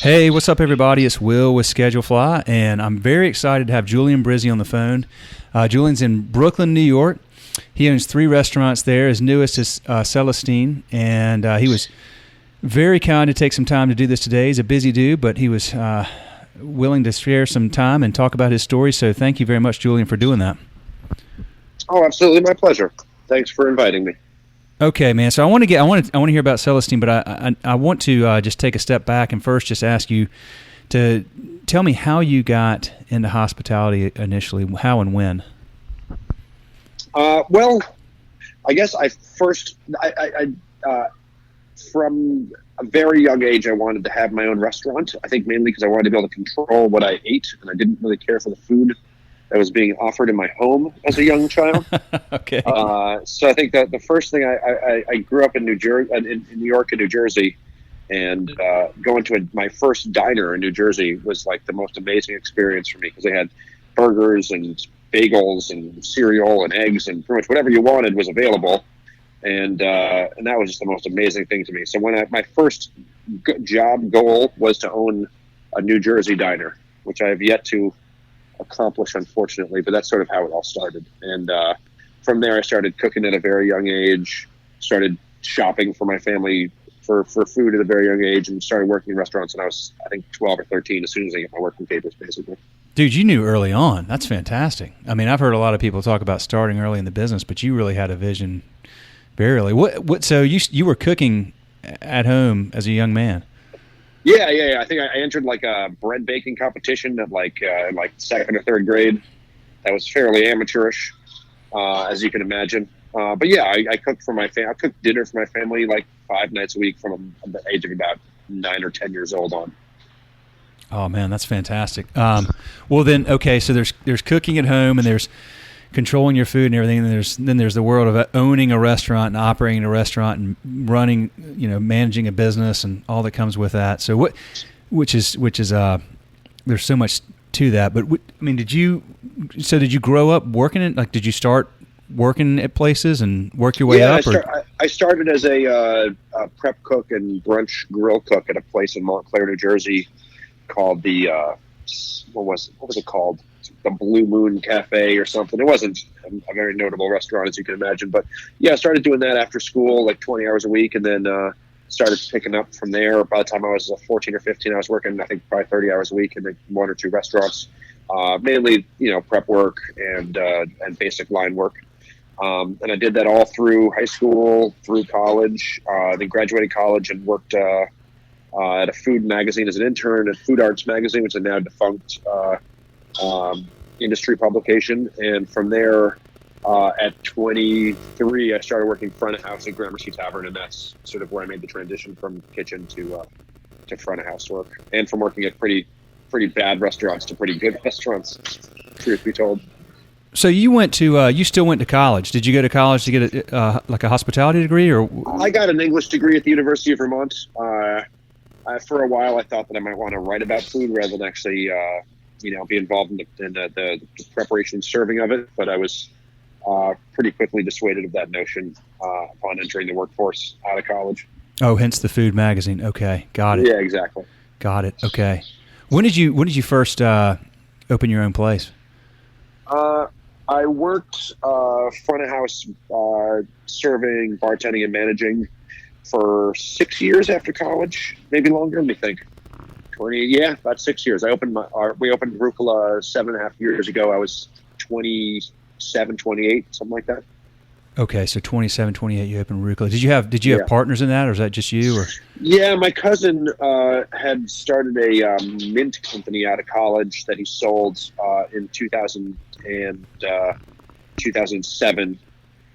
Hey, what's up, everybody? It's Will with Schedulefly, and I'm very excited to have Julian Brizzi on the phone. Julian's in Brooklyn, New York. He owns 3 restaurants there. His newest is Celestine, and he was very kind to take some time to do this today. He's a busy dude, but he was willing to share some time and talk about his story. So thank you very much, Julian, for doing that. Oh, absolutely, my pleasure. Thanks for inviting me. Okay, man. So I want to hear about Celestine, but I want to just take a step back and first just ask you to tell me how you got into hospitality initially, how and when. Well, I guess from a very young age, I wanted to have my own restaurant. I think mainly because I wanted to be able to control what I ate, and I didn't really care for the food that was being offered in my home as a young child. Okay. So I think that the first thing I grew up in New York and New Jersey, and going to my first diner in New Jersey was like the most amazing experience for me because they had burgers and bagels and cereal and eggs and pretty much whatever you wanted was available, and that was just the most amazing thing to me. So when my first job goal was to own a New Jersey diner, which I have yet to accomplish, unfortunately, but that's sort of how it all started. And from there, I started cooking at a very young age, started shopping for my family for food at a very young age, and started working in restaurants when I was, I think, 12 or 13, as soon as I get my working papers, basically. Dude, you knew early on. That's fantastic. I mean, I've heard a lot of people talk about starting early in the business, but you really had a vision very early. What? So you were cooking at home as a young man? Yeah. I think I entered like a bread baking competition at like second or third grade. That was fairly amateurish, as you can imagine. But yeah, I cooked for my family. I cooked dinner for my family like 5 nights a week from the age of about 9 or 10 years old on. Oh man, that's fantastic. Well then, okay, so there's cooking at home and there's controlling your food and everything. And then there's the world of owning a restaurant and operating a restaurant and running, managing a business and all that comes with that. So which is there's so much to that. But did you grow up working in, like, did you start working at places and work your way up? I started as a prep cook and brunch grill cook at a place in Montclair, New Jersey, called the what was it called? The Blue Moon Cafe or something. It wasn't a very notable restaurant, as you can imagine, but yeah, I started doing that after school, like 20 hours a week, and then started picking up from there. By the time I was 14 or 15, I was working, I think, probably 30 hours a week in 1 or 2 restaurants, mainly prep work and basic line work. And I did that all through high school, through college, then graduated college and worked at a food magazine as an intern at Food Arts Magazine, which is a now defunct industry publication. And from there, at 23, I started working front of house at Gramercy Tavern, and that's sort of where I made the transition from kitchen to front of house work, and from working at pretty bad restaurants to pretty good restaurants, truth be told. So you still went to college. Did you go to college to get like a hospitality degree, or? I got an English degree at the University of Vermont. For a while, I thought that I might want to write about food rather than actually, be involved in the preparation and serving of it. But I was pretty quickly dissuaded of that notion upon entering the workforce out of college. Oh, hence the food magazine. Okay, got it. Yeah, exactly. Got it. Okay. When did you first open your own place? I worked front of house, serving, bartending, and managing for 6 years after college, maybe longer. Let me think. About 6 years. We opened Rucola 7.5 years ago. I was 27, 28, something like that. Okay, so 27, 28, you opened Rucola. Did you have partners in that, or is that just you? Or? Yeah, my cousin had started a mint company out of college that he sold in 2000 and 2007.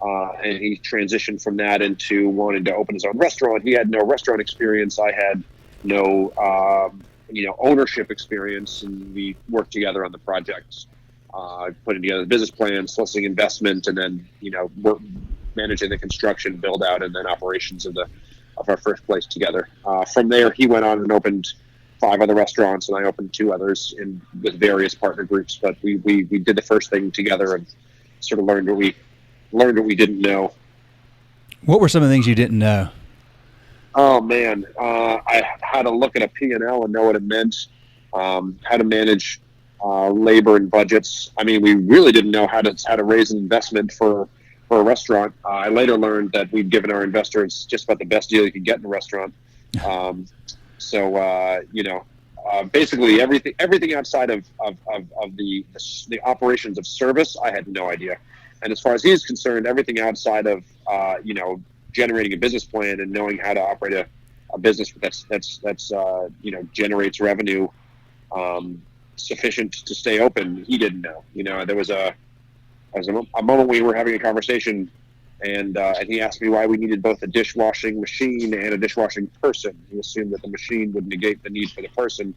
And he transitioned from that into wanting to open his own restaurant. He had no restaurant experience. I had no, ownership experience, and we worked together on the project, putting together the business plan, soliciting investment, and then, managing the construction, build out, and then operations of our first place together. From there, he went on and opened 5 other restaurants, and I opened 2 others with various partner groups. But we did the first thing together and sort of learned what we didn't know. What were some of the things you didn't know? Oh man, I had to look at a P&L and know what it meant. How to manage labor and budgets. I mean, we really didn't know how to raise an investment for a restaurant. I later learned that we'd given our investors just about the best deal you could get in a restaurant. Basically everything outside of the operations of service, I had no idea. And as far as he's concerned, everything outside of generating a business plan and knowing how to operate a business that's generates revenue sufficient to stay open, he didn't know. There was a moment we were having a conversation, and he asked me why we needed both a dishwashing machine and a dishwashing person. He assumed that the machine would negate the need for the person,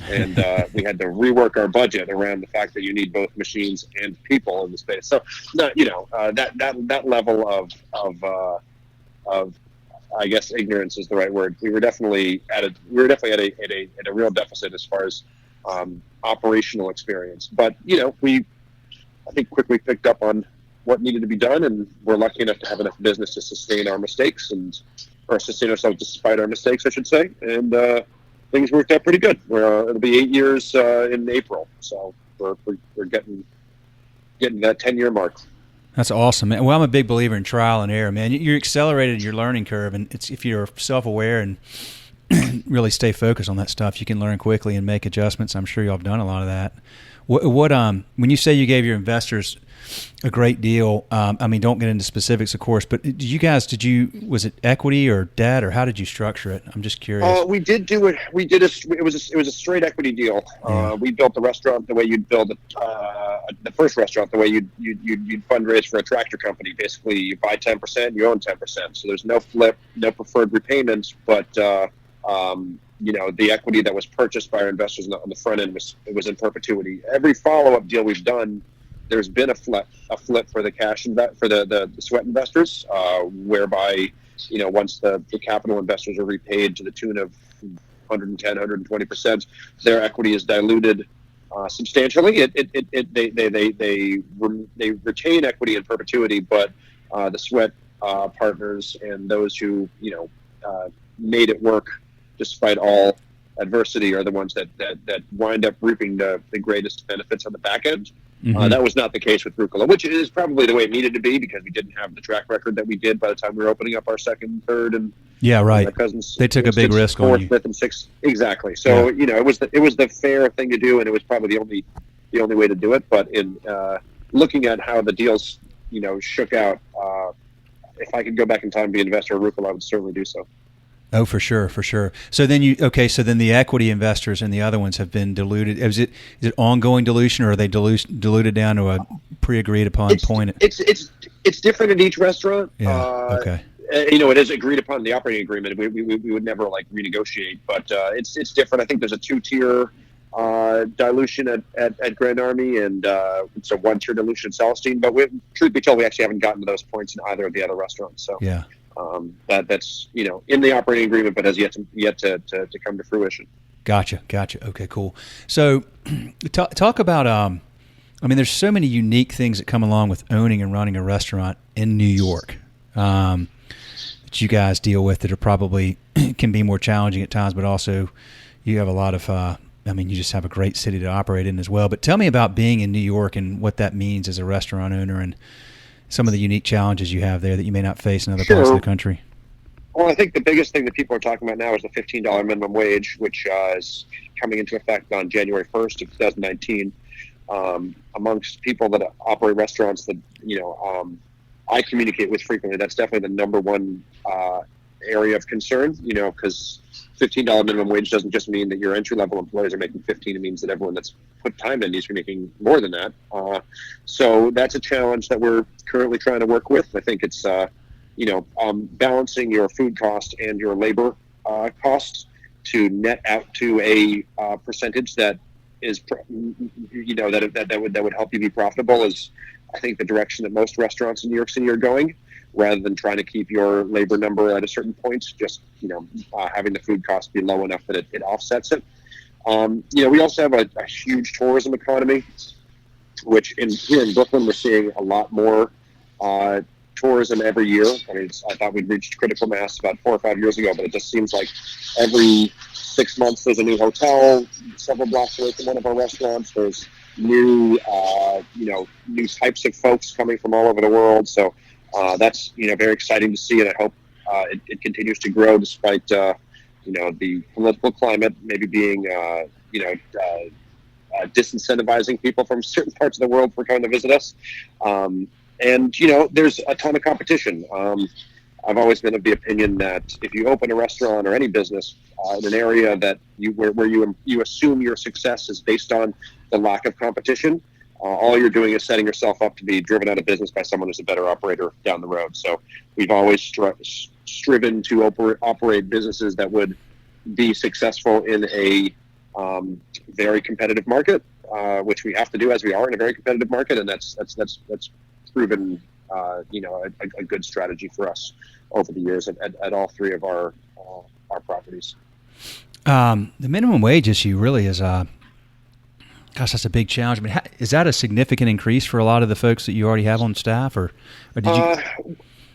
and we had to rework our budget around the fact that you need both machines and people in the space. So, that level of I guess ignorance is the right word. We were definitely at a real deficit as far as operational experience. But I think quickly picked up on what needed to be done, and we're lucky enough to have enough business to sustain our mistakes or sustain ourselves despite our mistakes, I should say. And things worked out pretty good. It'll be 8 years in April, so we're getting that 10-year mark. That's awesome, man. Well, I'm a big believer in trial and error, man. You're accelerated your learning curve, and if you're self-aware and really stay focused on that stuff, you can learn quickly and make adjustments. I'm sure y'all have done a lot of that. When you say you gave your investors a great deal, don't get into specifics, of course, but was it equity or debt, or how did you structure it? I'm just curious. We did do it. It was a straight equity deal. Yeah. We built the restaurant the way you'd build the first restaurant, the way you'd fundraise for a tractor company. Basically, you buy 10%, you own 10%. So there's no flip, no preferred repayments, but the equity that was purchased by our investors on the front end was in perpetuity. Every follow-up deal we've done, there's been a flip for the cash for the sweat investors, whereby once the capital investors are repaid to the tune of 110, 120%, their equity is diluted substantially. They retain equity in perpetuity, but the sweat partners and those who made it work despite all adversity are the ones that wind up reaping the greatest benefits on the back end. Mm-hmm. That was not the case with Rucola, which is probably the way it needed to be, because we didn't have the track record that we did by the time we were opening up our second, third, and yeah, right. My cousins. They took a big risk fourth, on you. Fifth, and sixth. Exactly. So it was the fair thing to do, and it was probably the only way to do it. But in looking at how the deals shook out, if I could go back in time and be an investor in Rucola, I would certainly do so. Oh, for sure. So then so then the equity investors and the other ones have been diluted. Is it ongoing dilution, or are they diluted down to a pre-agreed upon point? It's different in each restaurant. Yeah. Okay. It is agreed upon in the operating agreement. We would never renegotiate, but it's different. I think there's a 2-tier dilution at Grand Army, and it's a 1-tier dilution at Celestine. But truth be told, we actually haven't gotten to those points in either of the other restaurants. So yeah. That's in the operating agreement, but has yet to come to fruition. Gotcha. Okay, cool. So talk about there's so many unique things that come along with owning and running a restaurant in New York that you guys deal with that are probably can be more challenging at times, but also you have a lot of you just have a great city to operate in as well. But tell me about being in New York and what that means as a restaurant owner, and some of the unique challenges you have there that you may not face in other parts of the country. Well, I think the biggest thing that people are talking about now is the $15 minimum wage, which is coming into effect on January 1st of 2019. Amongst people that operate restaurants that I communicate with frequently, that's definitely the number one area of concern. Because $15 minimum wage doesn't just mean that your entry-level employees are making $15. It means that everyone that's put time in needs to be making more than that. So that's a challenge that we're currently trying to work with. I think it's balancing your food cost and your labor costs to net out to a percentage that is that would help you be profitable is, I think, the direction that most restaurants in New York City are going, rather than trying to keep your labor number at a certain point, just having the food cost be low enough that it offsets it. We also have a huge tourism economy, which here in Brooklyn we're seeing a lot more tourism every year. I mean, I thought we'd reached critical mass about 4 or 5 years ago, but it just seems like every 6 months there's a new hotel several blocks away from one of our restaurants. There's new, new types of folks coming from all over the world. So that's, very exciting to see, and I hope it continues to grow despite, the political climate maybe being, disincentivizing people from certain parts of the world for coming to visit us. There's a ton of competition. I've always been of the opinion that if you open a restaurant or any business in an area that where you assume your success is based on the lack of competition, all you're doing is setting yourself up to be driven out of business by someone who's a better operator down the road. So we've always striven to operate businesses that would be successful in a very competitive market, which we have to do as we are in a very competitive market, and that's proven a good strategy for us over the years at all three of our properties. The minimum wage issue really is that's a big challenge. I mean, is that a significant increase for a lot of the folks that you already have on staff, or did you?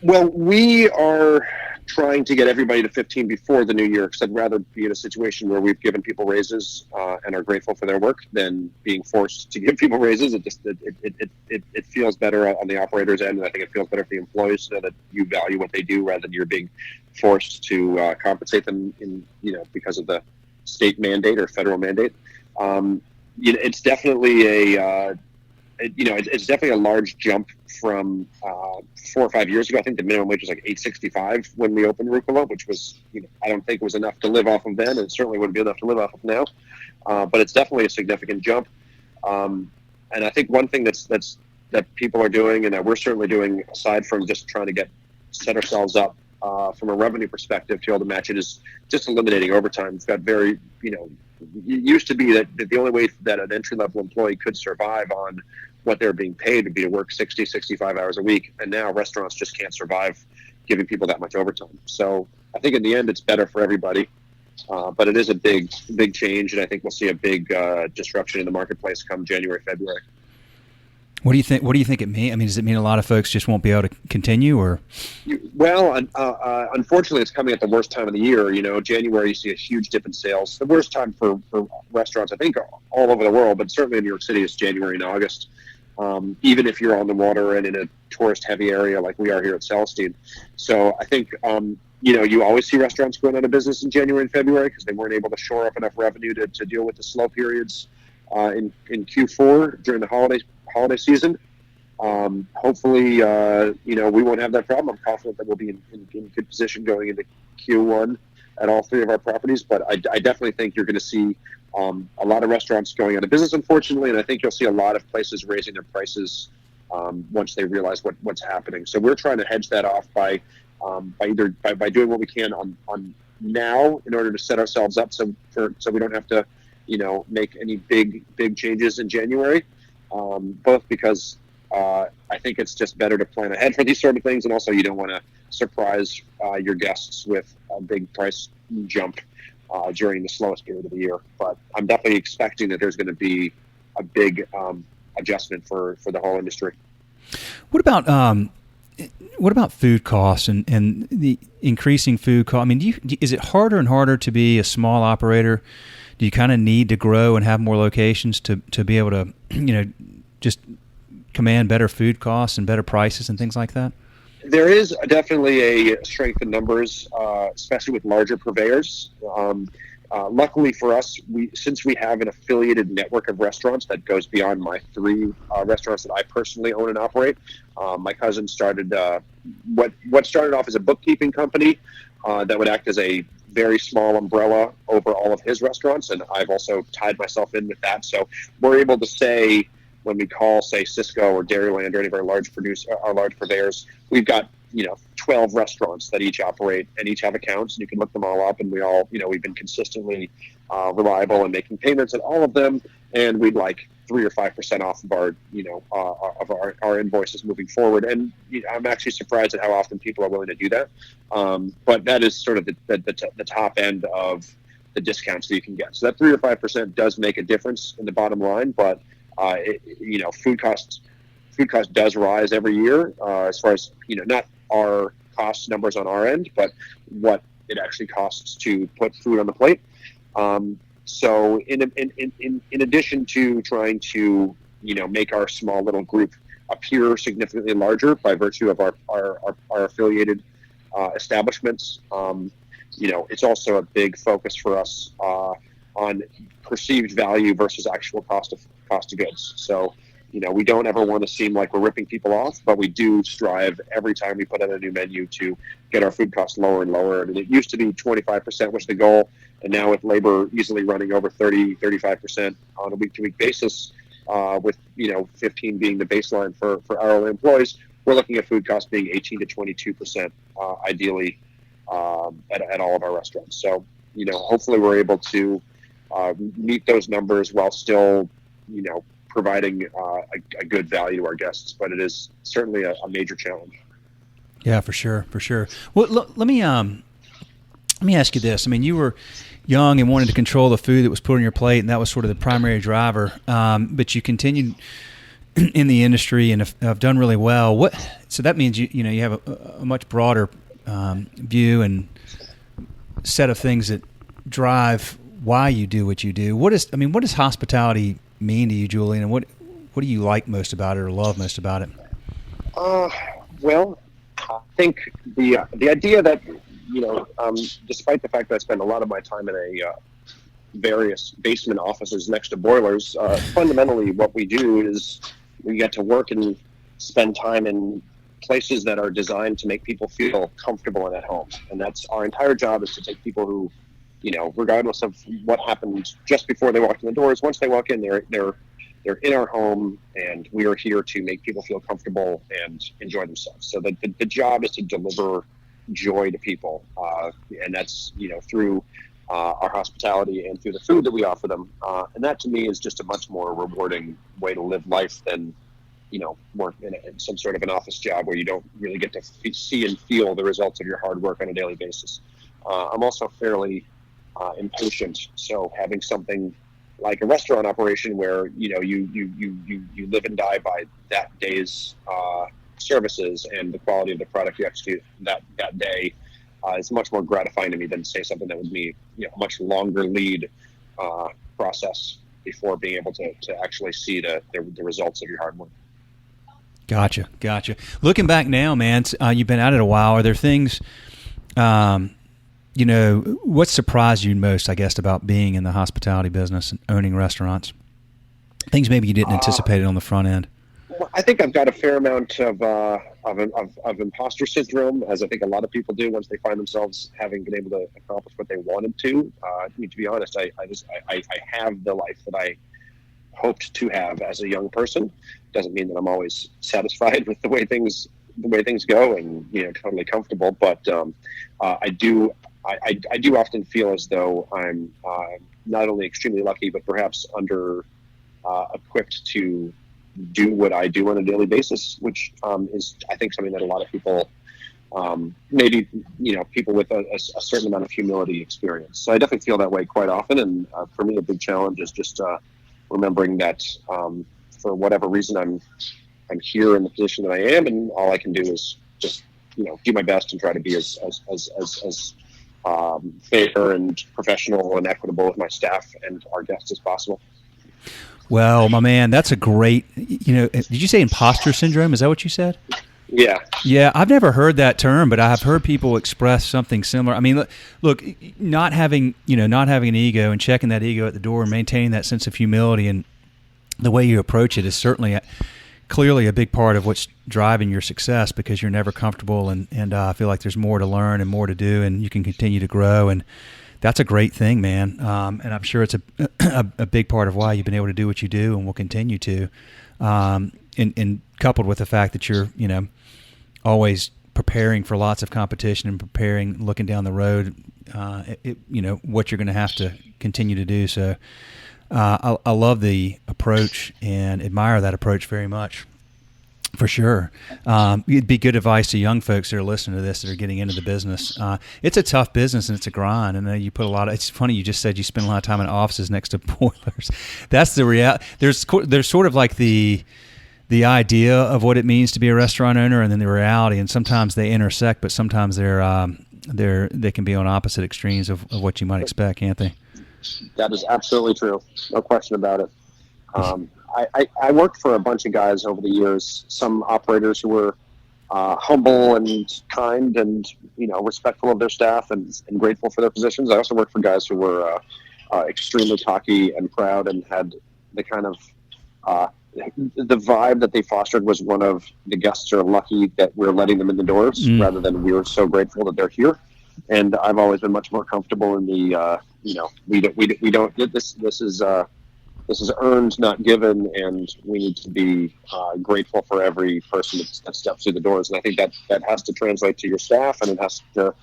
Well, we are trying to get everybody to 15 before the new year, because I'd rather be in a situation where we've given people raises and are grateful for their work than being forced to give people raises. It feels better on the operator's end, and I think it feels better for the employees to know that you value what they do rather than you're being forced to compensate them because of the state mandate or federal mandate. It's definitely it's definitely a large jump from 4 or 5 years ago. I think the minimum wage was like $8.65 when we opened Rucola, which was, I don't think was enough to live off of then, and it certainly wouldn't be enough to live off of now. But it's definitely a significant jump. And I think one thing that people are doing, and that we're certainly doing, aside from just trying to set ourselves up from a revenue perspective to be able to match it, is just eliminating overtime. It's got very, it used to be that the only way that an entry-level employee could survive on what they're being paid would be to work 60, 65 hours a week. And now restaurants just can't survive giving people that much overtime. So I think in the end, it's better for everybody. But it is a big change. And I think we'll see a big disruption in the marketplace come January, February. What do you think it means? I mean, does it mean a lot of folks just won't be able to continue, or? Well, unfortunately, it's coming at the worst time of the year. January, you see a huge dip in sales. The worst time for restaurants, I think, all over the world, but certainly in New York City, is January and August. Even if you're on the water and in a tourist-heavy area like we are here at Celestine. So I think, you always see restaurants going out of business in January and February because they weren't able to shore up enough revenue to deal with the slow periods in Q4 during the holiday season. Hopefully, we won't have that problem. I'm confident that we'll be in good position going into Q1 at all three of our properties. But I definitely think you're going to see a lot of restaurants going out of business, unfortunately, and I think you'll see a lot of places raising their prices once they realize what's happening. So we're trying to hedge that off by doing what we can on now in order to set ourselves up so we don't have to make any big changes in January. Both because I think it's just better to plan ahead for these sort of things, and also you don't want to surprise your guests with a big price jump during the slowest period of the year. But I'm definitely expecting that there's going to be a big adjustment for the whole industry. What about food costs and the increasing food cost? I mean, is it harder and harder to be a small operator? Do you kind of need to grow and have more locations to be able to, just command better food costs and better prices and things like that? There is definitely a strength in numbers, especially with larger purveyors. Luckily for us, since we have an affiliated network of restaurants that goes beyond my 3 restaurants that I personally own and operate, my cousin started what started off as a bookkeeping company that would act as a very small umbrella over all of his restaurants, and I've also tied myself in with that. So we're able to say, when we call, say, Cisco or Dairyland or any of our large purveyors, we've got 12 restaurants that each operate and each have accounts, and you can look them all up, and we all we've been consistently reliable in making payments at all of them, and we'd like 3 or 5% off of our invoices moving forward. And I'm actually surprised at how often people are willing to do that. But that is sort of the top end of the discounts that you can get. So that 3 or 5% does make a difference in the bottom line. But food costs food cost does rise every year, as far as, not our cost numbers on our end, but what it actually costs to put food on the plate. So in addition to trying to, make our small little group appear significantly larger by virtue of our affiliated establishments, it's also a big focus for us on perceived value versus actual cost of goods. So, we don't ever want to seem like we're ripping people off, but we do strive every time we put out a new menu to get our food costs lower and lower. And it used to be 25% was the goal, and now with labor easily running over 35% on a week-to-week basis, with 15 being the baseline for hourly employees, we're looking at food costs being 18 to 22%, ideally, at all of our restaurants. So, hopefully we're able to meet those numbers while still, providing a good value to our guests. But it is certainly a major challenge. Yeah, for sure. Well, let me ask you this. I mean, you were young and wanted to control the food that was put on your plate, and that was sort of the primary driver. But you continued in the industry and have done really well. So that means you have a much broader view and set of things that drive why you do what you do. What does hospitality mean to you, Julian, and what do you like most about it or love most about it? Well, I think the idea that despite the fact that I spend a lot of my time in various basement offices next to boilers, fundamentally what we do is we get to work and spend time in places that are designed to make people feel comfortable and at home. And that's our entire job, is to take people who, regardless of what happened just before they walked in the doors, once they walk in, they're in our home, and we are here to make people feel comfortable and enjoy themselves. So the job is to deliver joy to people, and that's through our hospitality and through the food that we offer them. And that to me is just a much more rewarding way to live life than work in some sort of an office job where you don't really get to see and feel the results of your hard work on a daily basis. I'm also fairly impatient, so having something like a restaurant operation where you live and die by that day's services and the quality of the product you execute that day is much more gratifying to me than, say, something that would be a much longer lead process before being able to actually see the results of your hard work. Gotcha. Looking back now, man, you've been at it a while. Are there things, what surprised you most, I guess, about being in the hospitality business and owning restaurants? Things maybe you didn't anticipate on the front end. I think I've got a fair amount of imposter syndrome, as I think a lot of people do once they find themselves having been able to accomplish what they wanted to. I mean, to be honest, I have the life that I hoped to have as a young person. Doesn't mean that I'm always satisfied with the way things go and totally comfortable. But I do often feel as though I'm not only extremely lucky, but perhaps under equipped to do what I do on a daily basis, which is, I think, something that a lot of people, maybe people with a certain amount of humility experience. So I definitely feel that way quite often. And for me, a big challenge is just remembering that for whatever reason I'm here in the position that I am, and all I can do is just do my best and try to be as fair and professional and equitable with my staff and our guests as possible. Well, my man, that's a great, did you say imposter syndrome? Is that what you said? Yeah. Yeah, I've never heard that term, but I have heard people express something similar. I mean, look, not having an ego and checking that ego at the door and maintaining that sense of humility and the way you approach it is certainly clearly a big part of what's driving your success, because you're never comfortable and I feel like there's more to learn and more to do, and you can continue to grow, and that's a great thing, man. And I'm sure it's a big part of why you've been able to do what you do and will continue to. And coupled with the fact that you're, always preparing for lots of competition and looking down the road, what you're going to have to continue to do. So I love the approach and admire that approach very much. For sure. It'd be good advice to young folks that are listening to this, that are getting into the business. It's a tough business and it's a grind. And you put it's funny, you just said you spend a lot of time in offices next to boilers. That's the reality. There's sort of like the the idea of what it means to be a restaurant owner and then the reality, and sometimes they intersect, but sometimes they can be on opposite extremes of what you might expect, can't they? That is absolutely true. No question about it. I worked for a bunch of guys over the years, some operators who were humble and kind and, respectful of their staff and grateful for their positions. I also worked for guys who were extremely cocky and proud and had the kind of the vibe that they fostered was one of the guests are lucky that we're letting them in the doors rather than we were so grateful that they're here. And I've always been much more comfortable in the, we don't get this. This is earned, not given, and we need to be grateful for every person that steps through the doors. And I think that has to translate to your staff, and it has to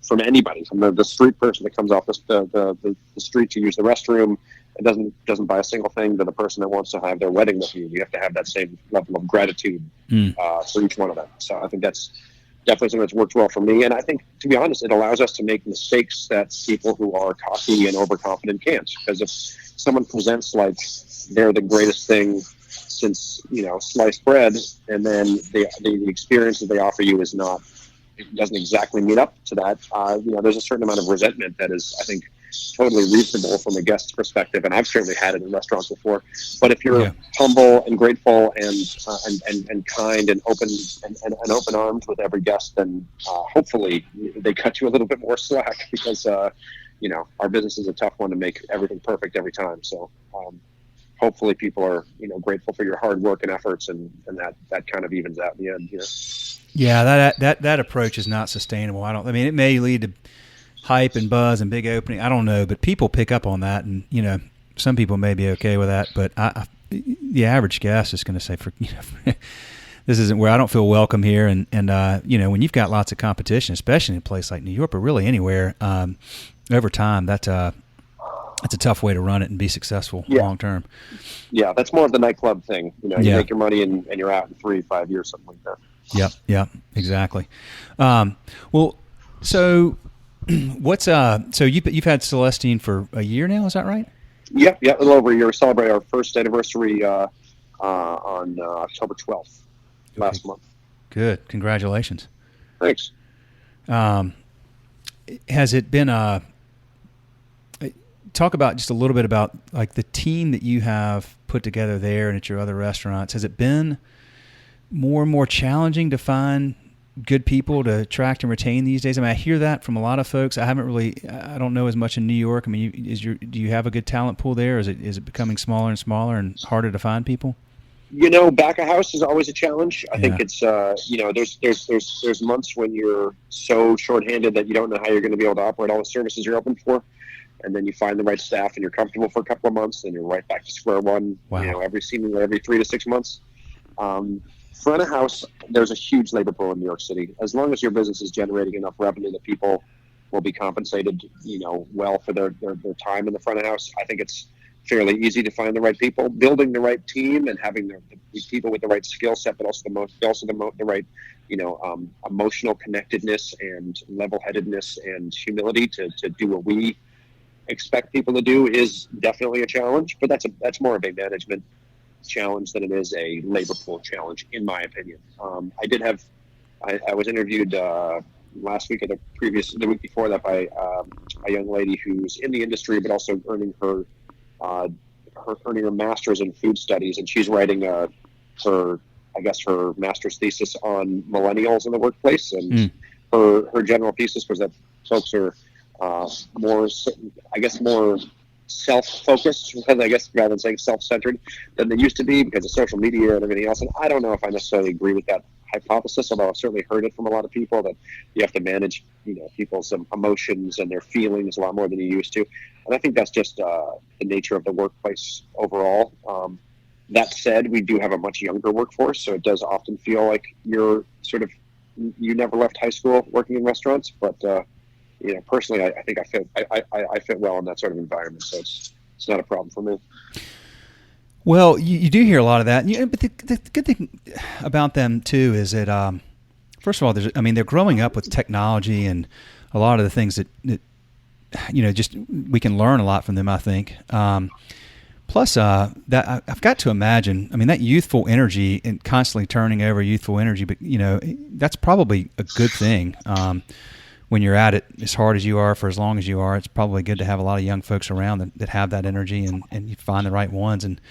from anybody, from the street person that comes off the street to use the restroom. It doesn't buy a single thing, to the person that wants to have their wedding with you. You have to have that same level of gratitude for each one of them. So I think that's definitely something that's worked well for me. And I think, to be honest, it allows us to make mistakes that people who are cocky and overconfident can't. Because if someone presents like they're the greatest thing since, sliced bread, and then the experience that they offer you is not, it doesn't exactly meet up to that, there's a certain amount of resentment that is, I think, totally reasonable from a guest's perspective, and I've certainly had it in restaurants before. But if you're humble and grateful and kind and open and open armed with every guest, then hopefully they cut you a little bit more slack, because our business is a tough one to make everything perfect every time. So hopefully people are grateful for your hard work and efforts, and that kind of evens out in the end. Yeah, that approach is not sustainable. It may lead to hype and buzz and big opening. I don't know, but people pick up on that, and some people may be okay with that. But the average guest is going to say, "This isn't where I don't feel welcome here." And when you've got lots of competition, especially in a place like New York, but really anywhere, over time, that's a tough way to run it and be successful long term. Yeah, that's more of the nightclub thing. You make your money and you're out in 3-5 years, something like that. Yep, exactly. So you've had Celestine for a year now, is that right? Yeah, a little over a year. We celebrate our first anniversary on October 12th last month. Good, congratulations. Thanks. Has it been talk about just a little bit about like the team that you have put together there and at your other restaurants? Has it been more and more challenging to find good people to attract and retain these days? I hear that from a lot of folks. I don't know as much in New York. Do you have a good talent pool there? Is it becoming smaller and smaller and harder to find people? Back of house is always a challenge. I think it's there's months when you're so shorthanded that you don't know how you're going to be able to operate all the services you're open for, and then you find the right staff and you're comfortable for a couple of months, and you're right back to square one. Wow. Every 3 to 6 months. Front of house, there's a huge labor pool in New York City. As long as your business is generating enough revenue that people will be compensated, well for their time in the front of house, I think it's fairly easy to find the right people. Building the right team and having the people with the right skill set, but also the right, emotional connectedness and level-headedness and humility to do what we expect people to do is definitely a challenge. But that's more of a management challenge than it is a labor pool challenge, in my opinion. I was interviewed last week or the week before that by a young lady who's in the industry but also earning her master's in food studies, and she's writing her master's thesis on millennials in the workplace, and her general thesis was that folks are more self-focused, rather than saying self-centered, than they used to be because of social media and everything else. And I don't know if I necessarily agree with that hypothesis, although I've certainly heard it from a lot of people that you have to manage, people's emotions and their feelings a lot more than you used to. And I think that's just the nature of the workplace overall. That said, we do have a much younger workforce, so it does often feel like you never left high school working in restaurants, but personally, I think I fit well in that sort of environment, so it's not a problem for me. Well, you do hear a lot of that, but the good thing about them too is that, first of all, they're growing up with technology and a lot of the things that just we can learn a lot from them, I think. Plus, that I've got to imagine. I mean, that youthful energy and constantly turning over youthful energy, but that's probably a good thing. When you're at it as hard as you are for as long as you are, it's probably good to have a lot of young folks around that have that energy, and you find the right ones, and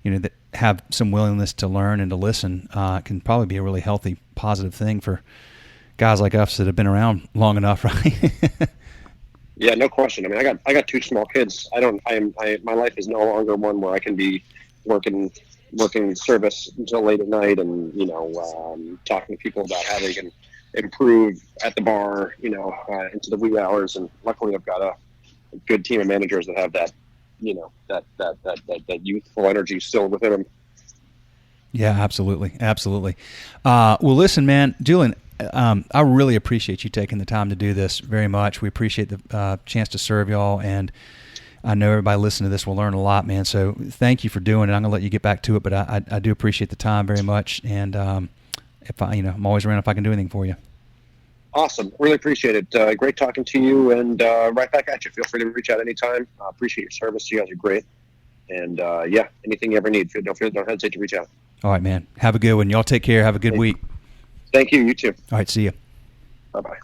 that have some willingness to learn and to listen. Can probably be a really healthy, positive thing for guys like us that have been around long enough, right? Yeah, no question. I mean, I got two small kids. My life is no longer one where I can be working service until late at night, and talking to people about how they can improve at the bar, into the wee hours. And luckily, I've got a good team of managers that have that, that youthful energy still within them. Yeah, absolutely. Well, listen, man, Julian, I really appreciate you taking the time to do this very much. We appreciate the chance to serve y'all, and I know everybody listening to this will learn a lot, man. So thank you for doing it. I'm going to let you get back to it, but I do appreciate the time very much, and if I'm always around if I can do anything for you. Awesome. Really appreciate it. Great talking to you, and right back at you. Feel free to reach out anytime. Appreciate your service. You guys are great. And anything you ever need, don't hesitate to reach out. All right, man. Have a good one. Y'all take care. Have a good week. Thank you. You too. All right. See you. Bye-bye.